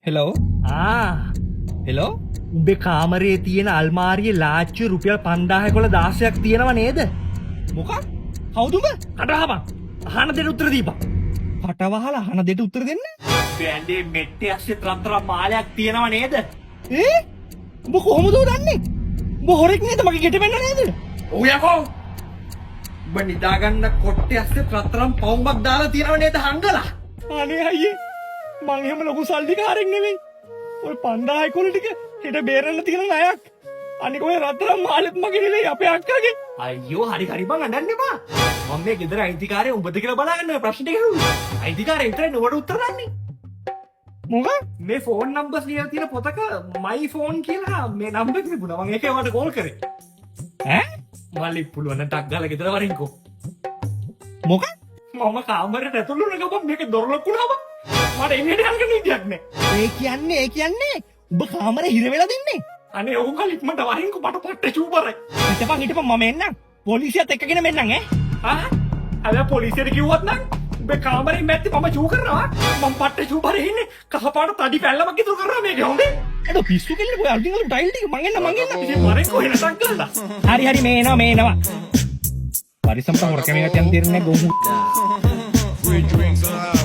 Hello hello උඹේ කාමරයේ තියෙන අල්මාරියේ ලාච්චු රුපියල් 5000 16ක් තියෙනව නේද? මොකක්? කවුද උඹ? කටවහපන්. අහන දෙට උත්තර දීපන්. කටවහලා අහන දෙට උත්තර දෙන්න? බෑන්ඩේ මෙට්ටේ ඇස්සේ තරම් මාලයක් තියෙනව නේද? උඹ කොහොමද දන්නේ? උඹ හොරෙක් නේද? මගේ ගෙට වෙන්න නේද? ඔව් යකෝ. උඹ නිදාගන්න කොට්ටේ ඇස්සේ තරම් පවුමක් දාලා තියෙනව නේද හංගලා? අනේ අයියේ මං එහෙම ලොකු සල්ලිකාරෙක් නෙවෙයි. ඔය 5000 කුල ටික හෙට බේරන්න තියෙන ණයක්. අනික ඔය රත්තරන් මාළෙත් මගේ නෙවෙයි අපේ අක්කාගේ. අයියෝ හරි බං අඬන්න එපා. මම මේ ගෙදර අයිතිකාරය උඹද කියලා බලාගන්න ඔය ප්‍රශ්න ටික අහුවේ. අයිතිකාරය විතරයි නුඹට උත්තර දන්නේ. මොකක්? මේ ෆෝන් නම්බර්ස් ලියලා තියෙන පොතක මයි ෆෝන් කියලා මේ නම්බර් තිබුණා. මම ඒකේ වට කෝල් කරේ. මල්ලි පුළුවන් නම් ටක් ගාලා ගෙදර වරින්කෝ. මොකක්? මම කාමරේට ඇතුළු වෙන ගමන් මේක දොර ලොක්කුනම මට එන්නේ යන්න නිදියක් නෑ. ඒ කියන්නේ උඹ කාමරේ හිර වෙලා දින්නේ. අනේ ඕක කලිප්මට වරින්කෝ මට පට්ටේ චූපරයි. හිටපන් මම එන්නම්. පොලිසියත් එක්කගෙන මෙන්නම් අර පොලිසියට කිව්වත් නම් උඹේ කාමරේ මැත්තේ මම චූ කරනවා. මම පට්ටේ චූපරේ ඉන්නේ. කහපාට තඩි පැල්ලමක් ඉතුරු කරනවා මේක හොඳේ. එතකොට පිස්සු කෙල්ලේ ඔය අල්ටිංගල ටයිල් ටික මං එන්න. ඉතින් වරින්කෝ එනසක් ගන්න. හරි මේ එනවා. පරිසම්පත හොරකමකට යන තීරණයක් ගොමු. Free drinks allowed.